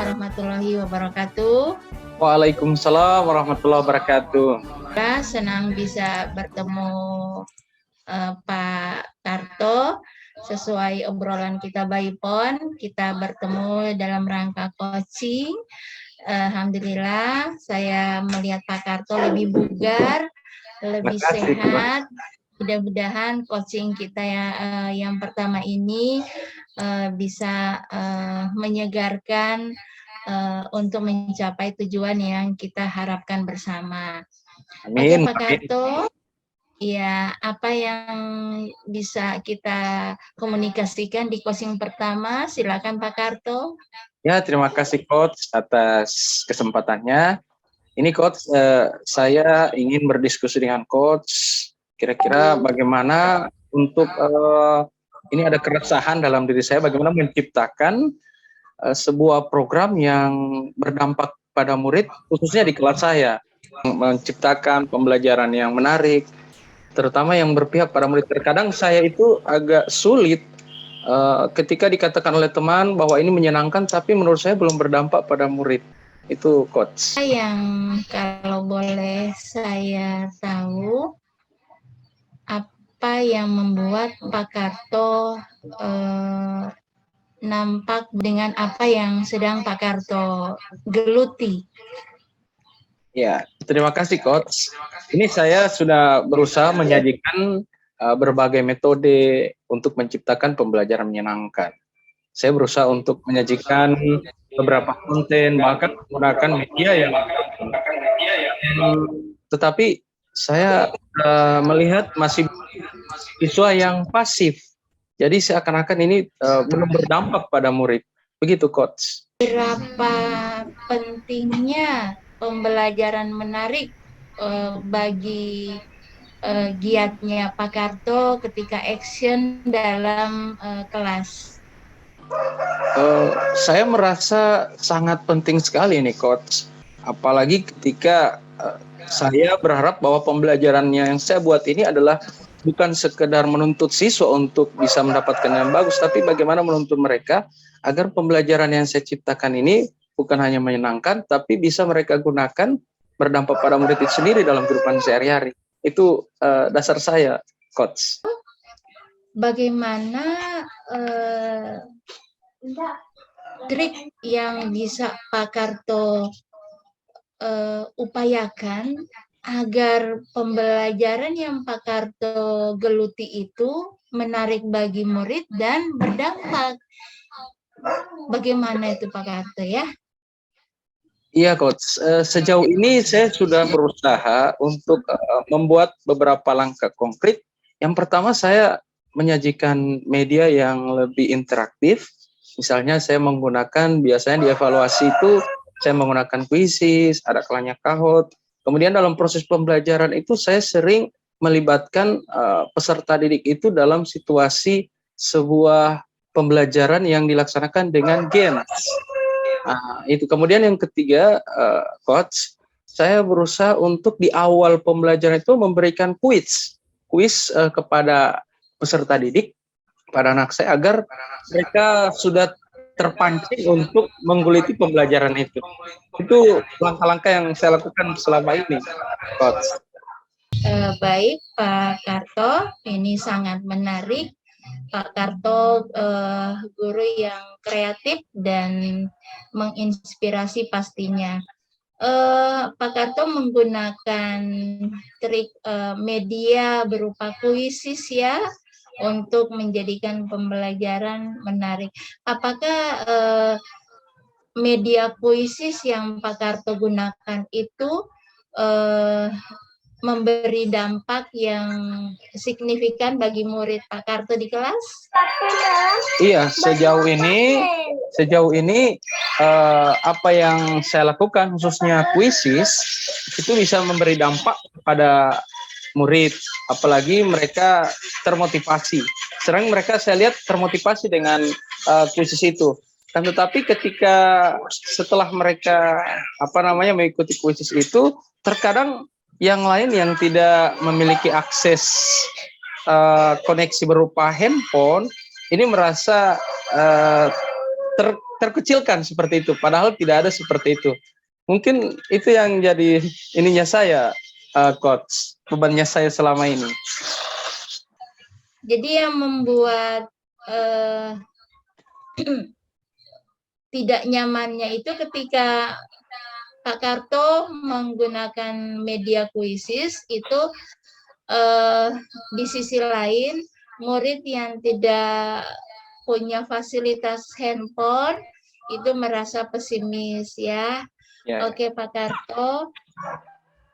warahmatullahi wabarakatuh. Waalaikumsalam warahmatullahi wabarakatuh. Senang bisa bertemu Pak Karto. Sesuai obrolan kita by phone, kita bertemu dalam rangka coaching. Alhamdulillah, saya melihat Pak Karto lebih bugar, lebih sehat. Mudah-mudahan coaching kita yang pertama ini bisa menyegarkan untuk mencapai tujuan yang kita harapkan bersama. Oke, Pak Karto, ya, apa yang bisa kita komunikasikan di coaching pertama? Silakan Pak Karto. Ya, terima kasih Coach atas kesempatannya. Ini Coach, saya ingin berdiskusi dengan Coach. Kira-kira bagaimana untuk ini ada keresahan dalam diri saya, bagaimana menciptakan sebuah program yang berdampak pada murid, khususnya di kelas saya, menciptakan pembelajaran yang menarik, terutama yang berpihak pada murid. Terkadang saya itu agak sulit ketika dikatakan oleh teman bahwa ini menyenangkan, tapi menurut saya belum berdampak pada murid. Itu Coach. Yang kalau boleh saya tahu, apa yang membuat Pak Karto nampak dengan apa yang sedang Pak Karto geluti? Ya, terima kasih Coach. Ini saya sudah berusaha menyajikan berbagai metode untuk menciptakan pembelajaran menyenangkan. Saya berusaha untuk menyajikan beberapa konten, bahkan menggunakan media yang tetapi saya melihat masih siswa yang pasif. Jadi seakan-akan ini belum berdampak pada murid. Begitu Coach. Berapa pentingnya pembelajaran menarik bagi giatnya Pak Karto ketika action dalam kelas? Saya merasa sangat penting sekali nih Coach. Apalagi ketika saya berharap bahwa pembelajarannya yang saya buat ini adalah bukan sekedar menuntut siswa untuk bisa mendapatkan yang bagus, tapi bagaimana menuntut mereka agar pembelajaran yang saya ciptakan ini bukan hanya menyenangkan, tapi bisa mereka gunakan berdampak pada murid itu sendiri dalam kehidupan sehari-hari. Itu dasar saya, Coach. Bagaimana trik yang bisa Pak Karto upayakan agar pembelajaran yang Pak Karto geluti itu menarik bagi murid dan berdampak? Bagaimana itu Pak Karto ya? Iya Coach, sejauh ini saya sudah berusaha untuk membuat beberapa langkah konkret. Yang pertama saya menyajikan media yang lebih interaktif. Misalnya saya menggunakan, biasanya dievaluasi itu saya menggunakan kuisis, ada kelanya kahot. Kemudian dalam proses pembelajaran itu saya sering melibatkan peserta didik itu dalam situasi sebuah pembelajaran yang dilaksanakan dengan games. Itu. Kemudian yang ketiga, Coach, saya berusaha untuk di awal pembelajaran itu memberikan kuis kepada peserta didik, pada anak saya, agar mereka sudah terpancing untuk mengguliti pembelajaran itu. Itu langkah-langkah yang saya lakukan selama ini, Coach. Baik, Pak Karto, ini sangat menarik. Pak Karto guru yang kreatif dan menginspirasi pastinya. Pak Karto menggunakan trik media berupa kuisis ya untuk menjadikan pembelajaran menarik. Apakah media kuisis yang Pak Karto gunakan itu memberi dampak yang signifikan bagi murid Pak Karto di kelas? Iya, sejauh ini apa yang saya lakukan khususnya kuisis itu bisa memberi dampak pada murid, apalagi mereka termotivasi. Sering mereka saya lihat termotivasi dengan kuisis itu. Dan tetapi ketika setelah mereka mengikuti kuisis itu, terkadang yang lain yang tidak memiliki akses koneksi berupa handphone ini merasa terkecilkan seperti itu, padahal tidak ada seperti itu. Mungkin itu yang jadi ininya saya, coach, bebannya saya selama ini. Jadi yang membuat tidak nyamannya itu ketika Pak Karto menggunakan media kuisis itu di sisi lain murid yang tidak punya fasilitas handphone itu merasa pesimis ya. Ya. Oke Pak Karto,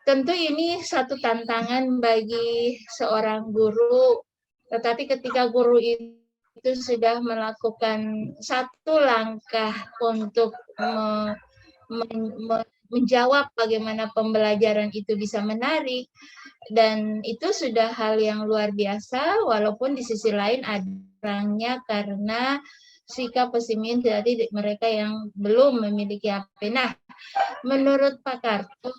tentu ini satu tantangan bagi seorang guru, tetapi ketika guru itu sudah melakukan satu langkah untuk menjawab bagaimana pembelajaran itu bisa menarik, dan itu sudah hal yang luar biasa, walaupun di sisi lain ada orangnya karena sikap pesimis dari mereka yang belum memiliki HP. Nah, menurut Pak Karto,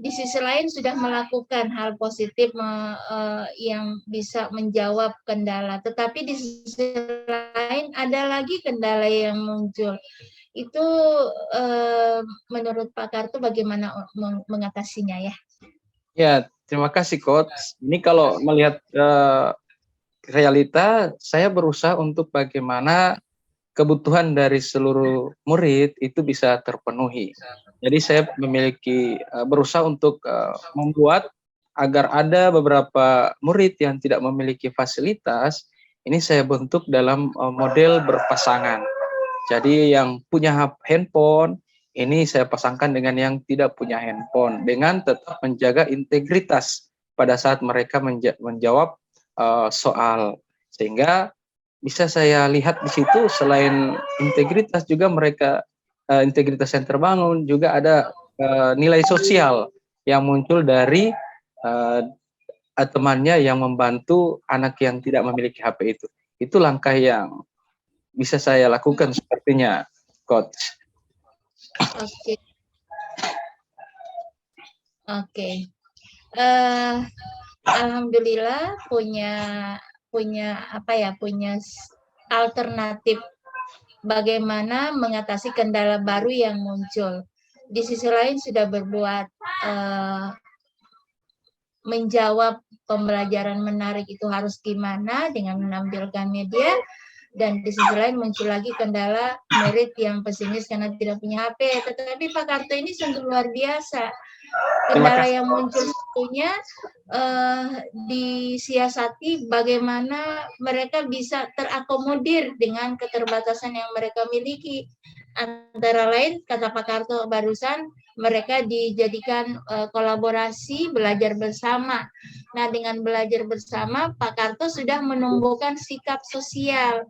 di sisi lain sudah melakukan hal positif yang bisa menjawab kendala, tetapi di sisi lain ada lagi kendala yang muncul. Itu menurut Pak Karto bagaimana mengatasinya ya? Ya, terima kasih coach. Ini kalau melihat realita, saya berusaha untuk bagaimana kebutuhan dari seluruh murid itu bisa terpenuhi. Jadi saya berusaha untuk membuat agar ada beberapa murid yang tidak memiliki fasilitas, ini saya bentuk dalam model berpasangan. Jadi yang punya handphone, ini saya pasangkan dengan yang tidak punya handphone, dengan tetap menjaga integritas pada saat mereka menjawab soal. Sehingga bisa saya lihat di situ selain integritas juga mereka integritas yang terbangun, juga ada nilai sosial yang muncul dari temannya yang membantu anak yang tidak memiliki HP itu. Itu langkah yang bisa saya lakukan sepertinya, coach. Oke. Oke. Alhamdulillah punya alternatif bagaimana mengatasi kendala baru yang muncul. Di sisi lain sudah berbuat menjawab pembelajaran menarik itu harus gimana dengan menampilkan media, dan di sisi lain muncul lagi kendala murid yang pesimis karena tidak punya HP. Tetapi Pak Karto ini sungguh luar biasa. Kendala yang muncul satunya disiasati bagaimana mereka bisa terakomodir dengan keterbatasan yang mereka miliki. Antara lain, kata Pak Karto barusan, mereka dijadikan kolaborasi belajar bersama. Nah, dengan belajar bersama, Pak Karto sudah menumbuhkan sikap sosial.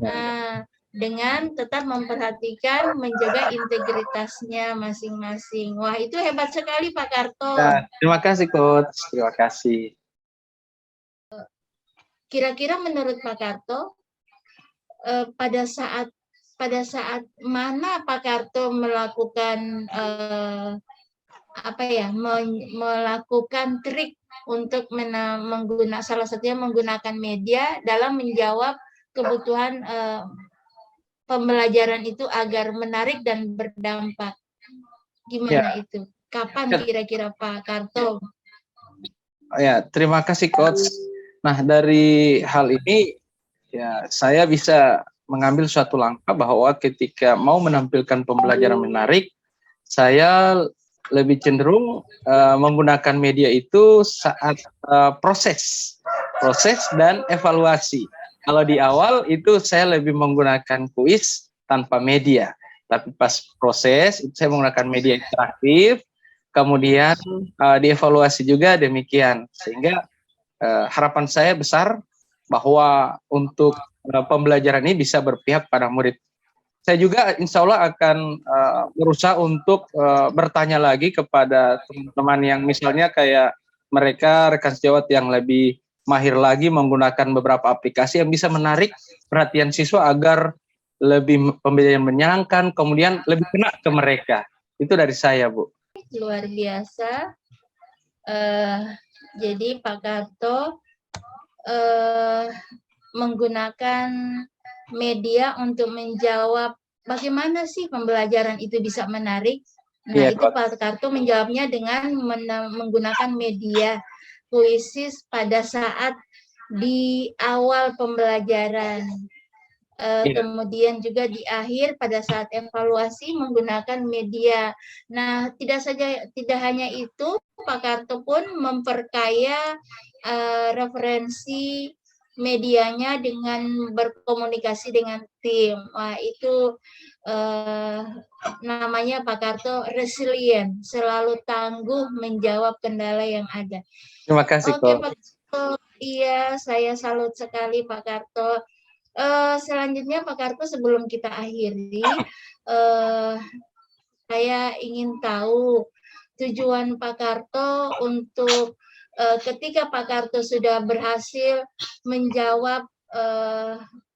Nah, dengan tetap memperhatikan, menjaga integritasnya masing-masing. Wah, itu hebat sekali Pak Karto. Nah, terima kasih coach, terima kasih. Kira-kira menurut Pak Karto, pada saat mana Pak Karto melakukan melakukan trik untuk salah satunya menggunakan media dalam menjawab kebutuhan pembelajaran itu agar menarik dan berdampak. Gimana itu? Kapan kira-kira Pak Karto? Ya, terima kasih coach. Nah, dari hal ini ya saya bisa mengambil suatu langkah bahwa ketika mau menampilkan pembelajaran menarik, saya lebih cenderung menggunakan media itu saat proses dan evaluasi. Kalau di awal itu saya lebih menggunakan kuis tanpa media, tapi pas proses itu saya menggunakan media interaktif, kemudian dievaluasi juga demikian, sehingga harapan saya besar bahwa untuk pembelajaran ini bisa berpihak pada murid. Saya juga insya Allah akan berusaha untuk bertanya lagi kepada teman-teman yang misalnya kayak mereka rekan sejawat yang lebih mahir lagi menggunakan beberapa aplikasi yang bisa menarik perhatian siswa agar lebih pembelajaran menyenangkan, kemudian lebih kena ke mereka. Itu dari saya, Bu. Luar biasa. Jadi Pak Karto menggunakan media untuk menjawab bagaimana sih pembelajaran itu bisa menarik. Nah, Iya, itu Coach. Pak Karto menjawabnya dengan menggunakan media puisis pada saat di awal pembelajaran. Iya. Kemudian juga di akhir pada saat evaluasi menggunakan media. Nah, tidak hanya itu, Pak Karto pun memperkaya referensi medianya dengan berkomunikasi dengan tim. Wah, itu namanya Pak Karto resilient, selalu tangguh menjawab kendala yang ada. Terima kasih, Oke, Coach. Pak Karto. Iya, saya salut sekali Pak Karto. Selanjutnya Pak Karto, sebelum kita akhiri, saya ingin tahu tujuan Pak Karto untuk ketika Pak Karto sudah berhasil menjawab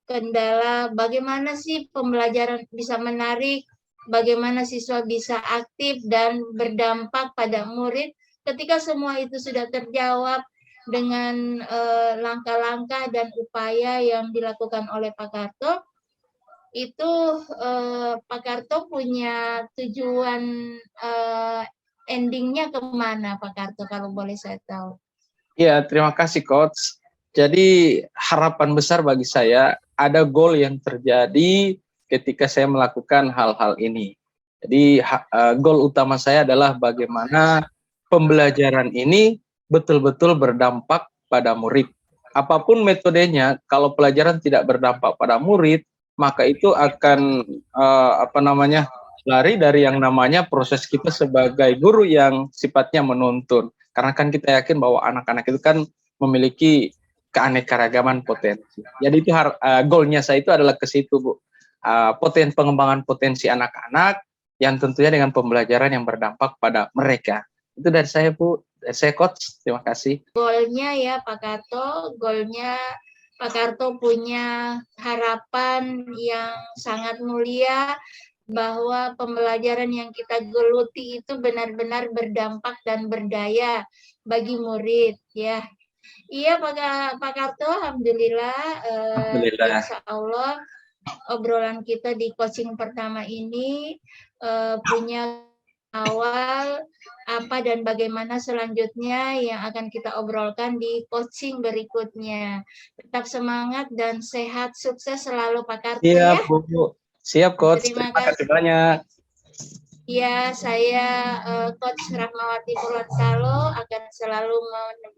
kendala, bagaimana sih pembelajaran bisa menarik, bagaimana siswa bisa aktif dan berdampak pada murid. Ketika semua itu sudah terjawab dengan langkah-langkah dan upaya yang dilakukan oleh Pak Karto, itu Pak Karto punya tujuan endingnya kemana Pak Karto, kalau boleh saya tahu? Iya, terima kasih, Coach. Jadi harapan besar bagi saya ada goal yang terjadi ketika saya melakukan hal-hal ini. Jadi goal utama saya adalah bagaimana pembelajaran ini betul-betul berdampak pada murid. Apapun metodenya, kalau pelajaran tidak berdampak pada murid, maka itu akan lari dari yang namanya proses kita sebagai guru yang sifatnya menuntun. Karena kan kita yakin bahwa anak-anak itu kan memiliki keanekaragaman potensi. Jadi itu goalnya saya itu adalah ke situ, Bu. Pengembangan potensi anak-anak yang tentunya dengan pembelajaran yang berdampak pada mereka. Itu dari saya, Bu. Dari saya, Coach. Terima kasih. Goalnya ya Pak Karto, goalnya Pak Karto punya harapan yang sangat mulia bahwa pembelajaran yang kita geluti itu benar-benar berdampak dan berdaya bagi murid, ya. Iya Pak Karto, alhamdulillah, Alhamdulillah. insya Allah obrolan kita di coaching pertama ini punya awal apa dan bagaimana selanjutnya yang akan kita obrolkan di coaching berikutnya. Tetap semangat dan sehat, sukses selalu Pak Karto ya. Siap, Bu. Siap, Coach. Terima Terima kasih kasih. banyak. Ya, saya Coach Rahmawati Purwantalo akan selalu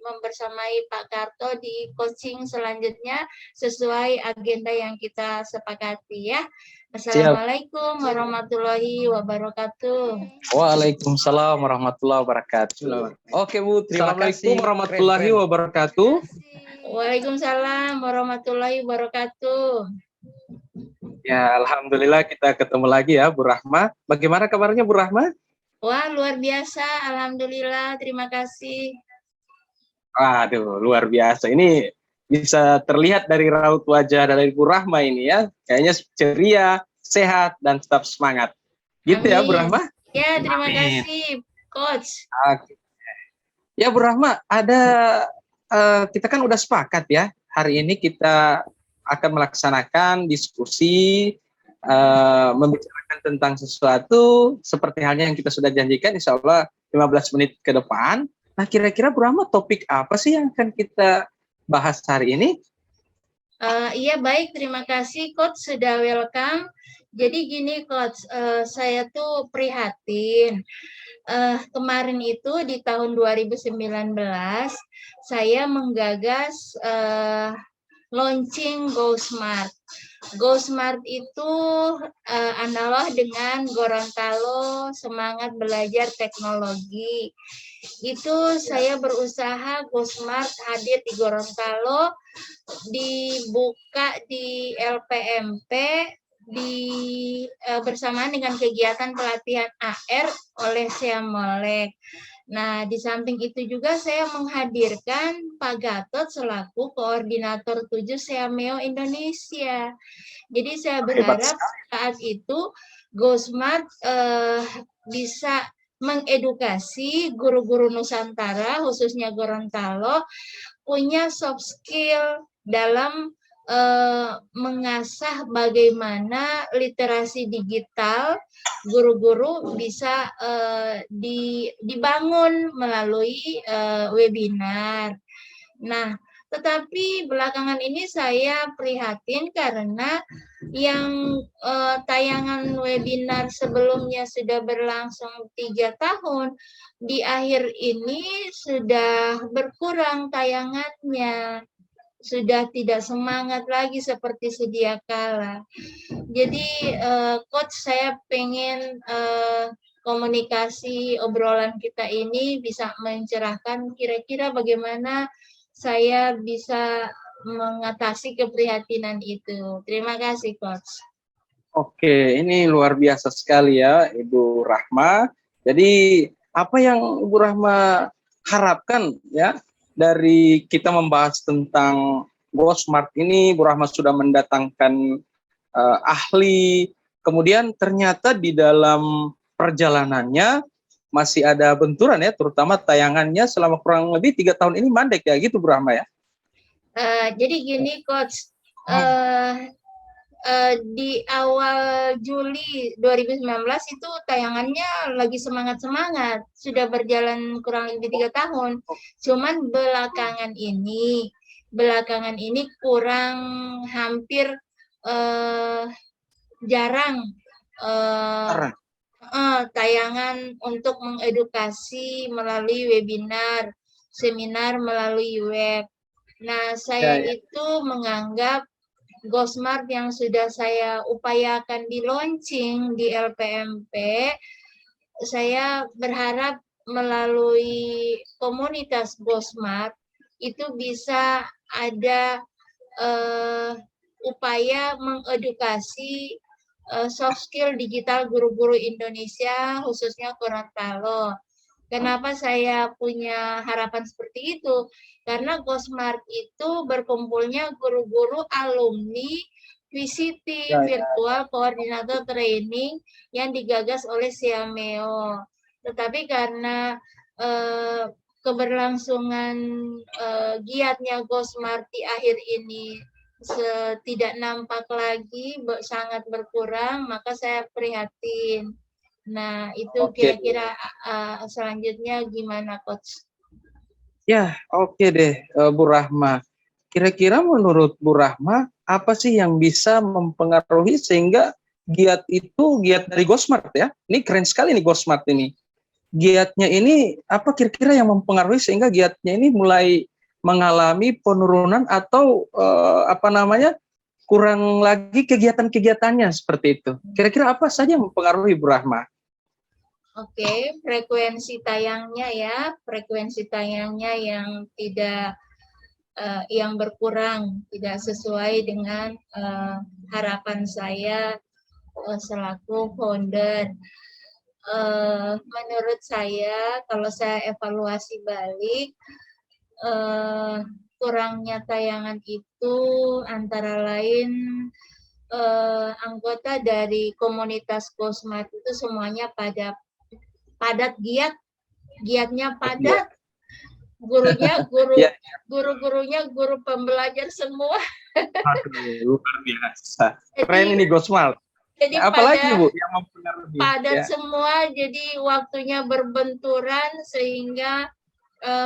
membersamai Pak Karto di coaching selanjutnya sesuai agenda yang kita sepakati ya. Assalamualaikum warahmatullahi wabarakatuh. Waalaikumsalam warahmatullahi wabarakatuh. Oke, Bu. Terima kasih. Warahmatullahi wabarakatuh. Waalaikumsalam warahmatullahi wabarakatuh. Ya, alhamdulillah kita ketemu lagi ya, Bu Rahma. Bagaimana kabarnya, Bu Rahma? Wah, luar biasa. Alhamdulillah, terima kasih. Aduh, luar biasa. Ini bisa terlihat dari raut wajah dari Bu Rahma ini ya. Kayaknya ceria, sehat, dan tetap semangat. Gitu ya, Bu Rahma? Ya, terima kasih, Coach. Oke. Ya, Bu Rahma, kita kan udah sepakat ya. Hari ini kita akan melaksanakan diskusi membicarakan tentang sesuatu seperti halnya yang kita sudah janjikan, insya Allah 15 menit ke depan. Nah, kira-kira Bu Rahma, topik apa sih yang akan kita bahas hari ini? Iya, baik, terima kasih Coach sudah welcome. Jadi gini Coach, saya tuh prihatin. Kemarin itu di tahun 2019 saya menggagas launching GoSmart. GoSmart itu adalah dengan Gorontalo semangat belajar teknologi. Itu saya berusaha GoSmart hadir di Gorontalo, dibuka di LPMP bersamaan dengan kegiatan pelatihan AR oleh Siamolek. Nah, di samping itu juga saya menghadirkan Pak Gatot selaku koordinator 7 Seameo Indonesia. Jadi saya berharap saat itu GoSmart bisa mengedukasi guru-guru Nusantara, khususnya Gorontalo, punya soft skill dalam mengasah bagaimana literasi digital guru-guru bisa dibangun melalui webinar. Nah, tetapi belakangan ini saya prihatin karena yang tayangan webinar sebelumnya sudah berlangsung 3 tahun, di akhir ini sudah berkurang tayangannya, sudah tidak semangat lagi seperti sedia kala. Jadi coach, saya pengen komunikasi obrolan kita ini bisa mencerahkan kira-kira bagaimana saya bisa mengatasi keprihatinan itu. Terima kasih, coach. Oke, ini luar biasa sekali ya, Ibu Rahma. Jadi apa yang Ibu Rahma harapkan ya dari kita membahas tentang Go Smart ini, Bu Rahma sudah mendatangkan ahli, kemudian ternyata di dalam perjalanannya masih ada benturan ya, terutama tayangannya selama kurang lebih 3 tahun ini mandek ya, gitu Bu Rahma ya? Jadi gini, coach, di awal Juli 2019 itu tayangannya lagi semangat-semangat, sudah berjalan kurang lebih 3 tahun. Cuman belakangan ini kurang, hampir jarang tayangan untuk mengedukasi melalui webinar, seminar melalui web. Nah, saya itu menganggap Go Smart yang sudah saya upayakan di launching di LPMP, saya berharap melalui komunitas Go Smart itu bisa ada upaya mengedukasi soft skill digital guru-guru Indonesia, khususnya Gorontalo. Kenapa saya punya harapan seperti itu? Karena Go Smart itu berkumpulnya guru-guru alumni VCT, Virtual Coordinator Training, yang digagas oleh Siameo. Tetapi karena keberlangsungan giatnya Go Smart di akhir ini tidak nampak lagi, sangat berkurang, maka saya prihatin. Nah, itu kira-kira selanjutnya gimana, Coach? Ya, oke deh, Bu Rahma. Kira-kira menurut Bu Rahma, apa sih yang bisa mempengaruhi sehingga giat dari Go Smart ya? Ini keren sekali nih Go Smart ini. Giatnya ini apa kira-kira yang mempengaruhi sehingga giatnya ini mulai mengalami penurunan atau kurang lagi kegiatan-kegiatannya seperti itu. Kira-kira apa saja yang mempengaruhi Bu Rahma? Oke, frekuensi tayangnya yang tidak yang berkurang, tidak sesuai dengan harapan saya selaku founder. Menurut saya, kalau saya evaluasi balik, kurangnya tayangan itu antara lain anggota dari komunitas Go Smart itu semuanya padat giatnya padat, guru-gurunya guru pembelajar semua. Luar biasa. Keren ini Go Smart. Jadi apalagi Bu yang mempengaruhi? Padat semua, jadi waktunya berbenturan sehingga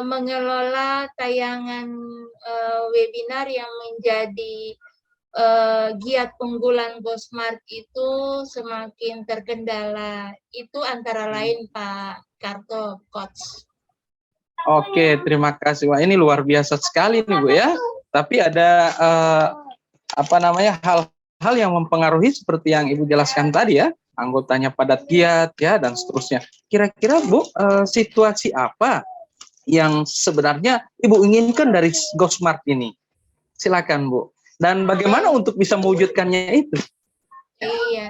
mengelola tayangan webinar yang menjadi giat unggulan Go Smart itu semakin terkendala. Itu antara lain Pak Karto, Coach. Oke, terima kasih. Wah, ini luar biasa sekali nih Bu ya. Tapi ada hal-hal yang mempengaruhi seperti yang Ibu jelaskan tadi ya. Anggotanya padat giat ya dan seterusnya. Kira-kira Bu, situasi apa yang sebenarnya Ibu inginkan dari Go Smart ini? Silakan Bu. Dan bagaimana untuk bisa mewujudkannya itu? Iya,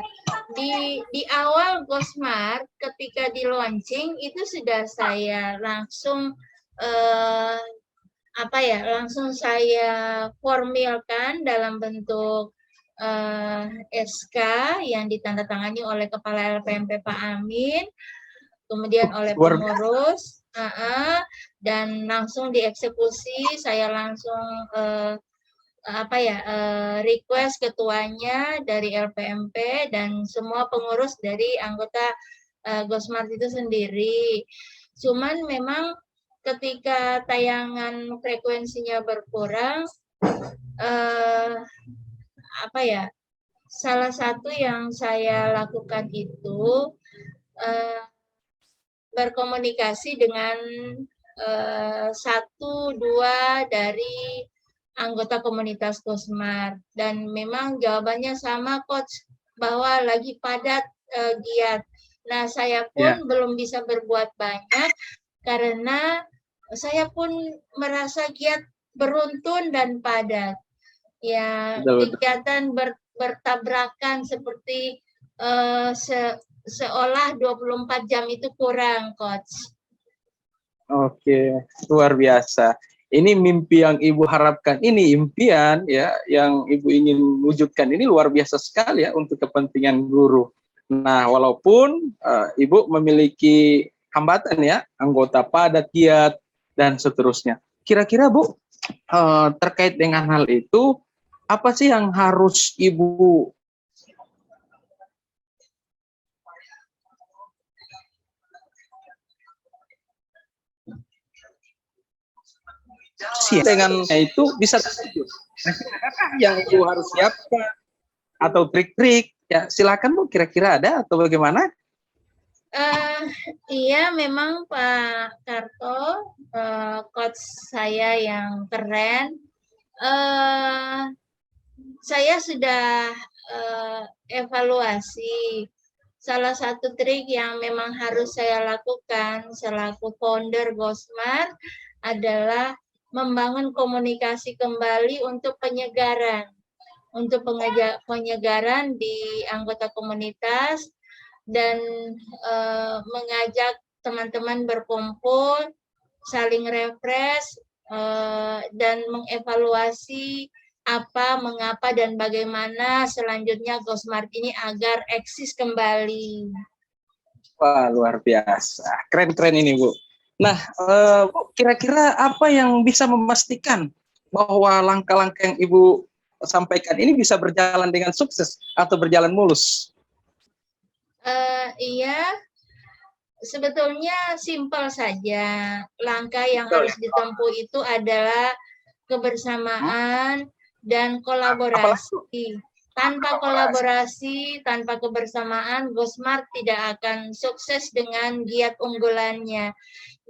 di awal Go Smart ketika di launching itu sudah saya langsung langsung saya formilkan dalam bentuk SK yang ditandatangani oleh Kepala LPMP Pak Amin, kemudian oleh pengurus, dan langsung dieksekusi. Saya langsung request ketuanya dari LPMP dan semua pengurus dari anggota Gosmart itu sendiri. Cuman memang ketika tayangan frekuensinya berkurang, salah satu yang saya lakukan itu berkomunikasi dengan satu dua dari anggota komunitas Gosmart, dan memang jawabannya sama, Coach, bahwa lagi padat giat. Nah, saya pun belum bisa berbuat banyak karena saya pun merasa giat beruntun dan padat. Ya, kegiatan bertabrakan seperti seolah 24 jam itu kurang, Coach. Oke, luar biasa. Ini mimpi yang Ibu harapkan, ini impian ya yang Ibu ingin wujudkan, ini luar biasa sekali ya untuk kepentingan guru. Nah, walaupun Ibu memiliki hambatan ya, anggota padat, giat, dan seterusnya. Kira-kira Bu, terkait dengan hal itu, apa sih yang harus Ibu dengan itu bisa terwujud? Yang Ibu harus siapkan atau trik-trik ya, silakan Bu, kira-kira ada atau bagaimana? Iya, memang Pak Karto, coach saya yang keren. Saya sudah evaluasi. Salah satu trik yang memang harus saya lakukan selaku founder Gosmart adalah membangun komunikasi kembali untuk penyegaran. Untuk penyegaran di anggota komunitas dan mengajak teman-teman berkumpul, saling refresh, dan mengevaluasi apa, mengapa, dan bagaimana selanjutnya Gosmart ini agar eksis kembali. Wah, luar biasa. Keren-keren ini, Bu. Nah, Bu, kira-kira apa yang bisa memastikan bahwa langkah-langkah yang Ibu sampaikan ini bisa berjalan dengan sukses atau berjalan mulus? Iya, sebetulnya simpel saja. Langkah yang harus ditempuh itu adalah kebersamaan dan kolaborasi. Tanpa kolaborasi, tanpa kebersamaan, Gosmart tidak akan sukses dengan giat unggulannya.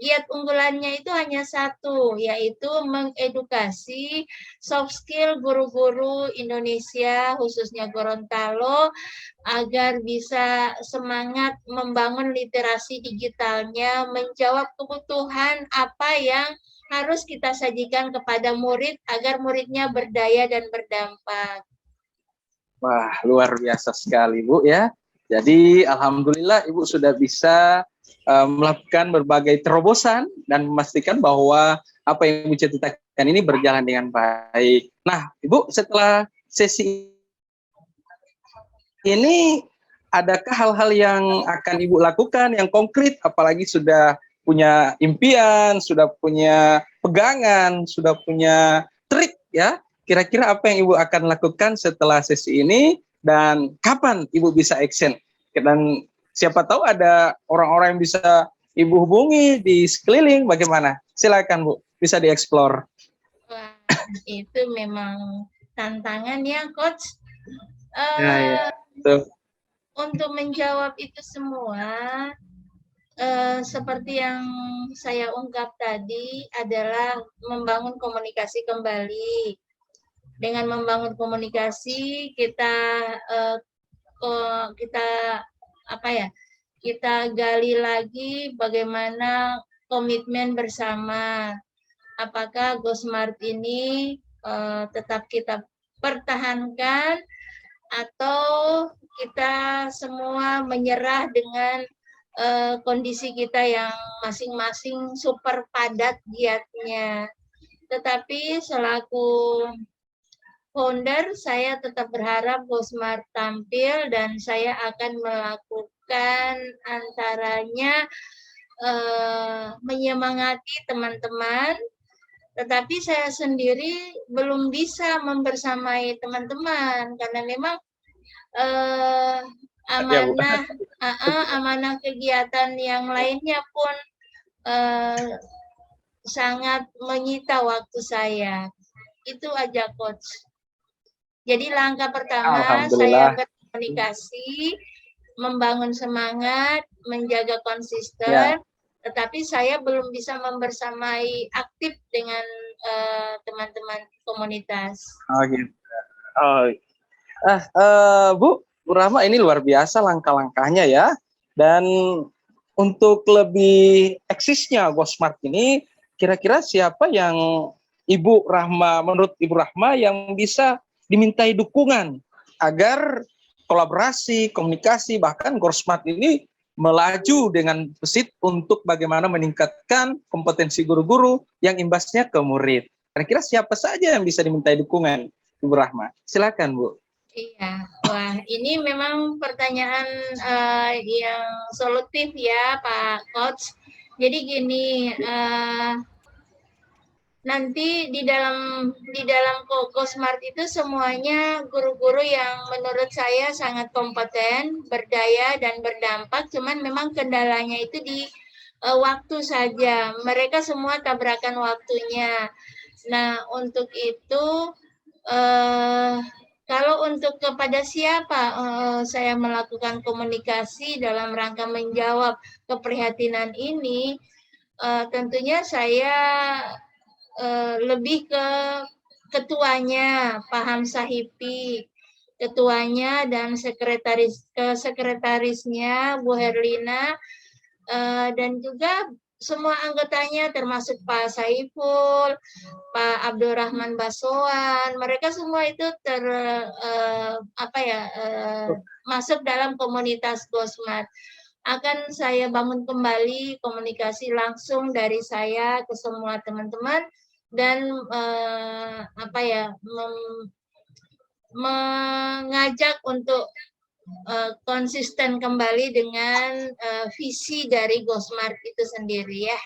Giat unggulannya itu hanya satu, yaitu mengedukasi soft skill guru-guru Indonesia, khususnya Gorontalo, agar bisa semangat membangun literasi digitalnya, menjawab kebutuhan apa yang harus kita sajikan kepada murid agar muridnya berdaya dan berdampak. Wah, luar biasa sekali, Bu ya. Jadi alhamdulillah Ibu sudah bisa melakukan berbagai terobosan dan memastikan bahwa apa yang Ibu ceritakan ini berjalan dengan baik. Nah, Ibu, setelah sesi ini, adakah hal-hal yang akan Ibu lakukan yang konkret, apalagi sudah punya impian, sudah punya pegangan, sudah punya trik ya? Kira-kira apa yang Ibu akan lakukan setelah sesi ini dan kapan Ibu bisa action? Dan siapa tahu ada orang-orang yang bisa Ibu hubungi di sekeliling, bagaimana? Silakan Bu, bisa dieksplor. Wah, itu memang tantangan ya, Coach. Ya. Tuh. Untuk menjawab itu semua, seperti yang saya ungkap tadi adalah membangun komunikasi kembali. Dengan membangun komunikasi, kita gali lagi bagaimana komitmen bersama. Apakah Gosmart ini tetap kita pertahankan atau kita semua menyerah dengan kondisi kita yang masing-masing super padat giatnya. Tetapi selaku founder, saya tetap berharap Gosmart tampil dan saya akan melakukan antaranya menyemangati teman-teman Tetapi saya sendiri belum bisa membersamai teman-teman karena memang eh, Ya, Bu. amanah kegiatan yang lainnya pun eh, sangat menyita waktu saya. Itu aja, Coach. Jadi langkah pertama saya Alhamdulillah. berkomunikasi, membangun semangat, menjaga Ya. konsisten, tetapi saya belum bisa membersamai aktif dengan teman-teman komunitas. Oh gitu. Oh. Bu Rahma, ini luar biasa langkah-langkahnya ya. Dan untuk lebih eksisnya GoSmart ini, kira-kira siapa yang menurut Ibu Rahma yang bisa dimintai dukungan agar kolaborasi, komunikasi, bahkan GoSmart ini melaju dengan gesit untuk bagaimana meningkatkan kompetensi guru-guru yang imbasnya ke murid. Kira-kira siapa saja yang bisa dimintai dukungan, Ibu Rahma? Silakan, Bu. Iya, wah ini memang pertanyaan yang solutif ya Pak Coach. Jadi gini, nanti di dalam GoSmart itu semuanya guru-guru yang menurut saya sangat kompeten, berdaya dan berdampak. Cuman memang kendalanya itu di waktu saja. Mereka semua tabrakan waktunya. Nah untuk itu kalau untuk kepada siapa saya melakukan komunikasi dalam rangka menjawab keprihatinan ini, tentunya saya lebih ke ketuanya, Pak Hamzah Hipi, ketuanya dan sekretarisnya Bu Herlina, dan juga semua anggotanya termasuk Pak Saiful, Pak Abdurrahman Basoan, mereka semua itu masuk dalam komunitas GoSmart. Akan saya bangun kembali komunikasi langsung dari saya ke semua teman-teman dan mengajak untuk konsisten kembali dengan visi dari GoSmart itu sendiri ya.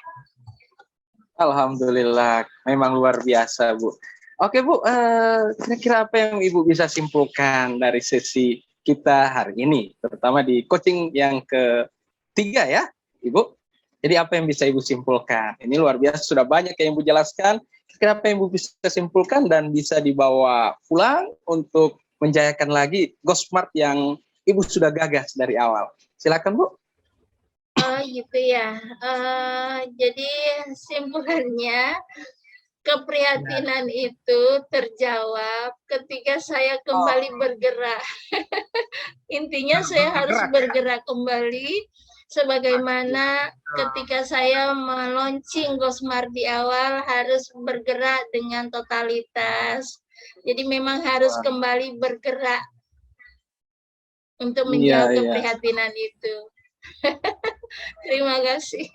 Alhamdulillah, memang luar biasa, Bu. Oke, Bu, kira-kira apa yang Ibu bisa simpulkan dari sesi kita hari ini, terutama di coaching yang ketiga ya, Ibu? Jadi apa yang bisa Ibu simpulkan? Ini luar biasa, sudah banyak yang Ibu jelaskan. Kira-kira apa yang Ibu bisa simpulkan dan bisa dibawa pulang untuk menjayakan lagi GoSmart yang Ibu sudah gagas dari awal. Silakan, Bu. Oh gitu ya. Jadi simpulannya keprihatinan itu terjawab ketika saya kembali bergerak. Intinya saya harus bergerak kembali sebagaimana ketika saya meluncing GoSmart di awal harus bergerak dengan totalitas. Jadi memang harus kembali bergerak untuk menjawab keprihatinan itu. Terima kasih.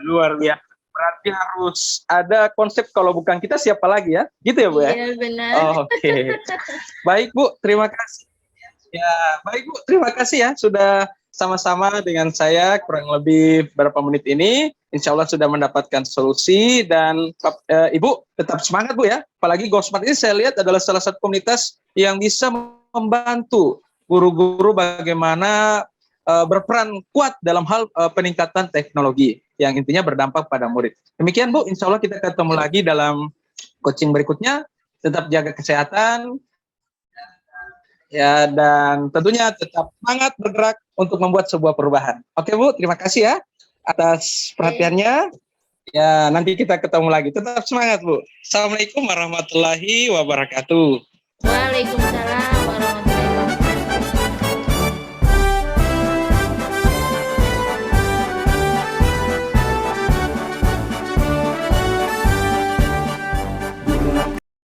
Luar biasa. Berarti harus ada konsep kalau bukan kita siapa lagi ya? Gitu ya, Bu ya? Iya, benar. Oke. Baik, Bu, terima kasih. Ya, baik Bu, terima kasih ya sudah sama-sama dengan saya kurang lebih beberapa menit ini. Insya Allah sudah mendapatkan solusi dan Ibu tetap semangat Bu ya. Apalagi GoSmart ini saya lihat adalah salah satu komunitas yang bisa membantu guru-guru bagaimana berperan kuat dalam hal peningkatan teknologi yang intinya berdampak pada murid. Demikian Bu, insya Allah kita ketemu lagi dalam coaching berikutnya. Tetap jaga kesehatan, ya, dan tentunya tetap semangat bergerak untuk membuat sebuah perubahan. Oke Bu, terima kasih ya atas perhatiannya. Ya, nanti kita ketemu lagi. Tetap semangat Bu. Assalamualaikum warahmatullahi wabarakatuh. Waalaikumsalam.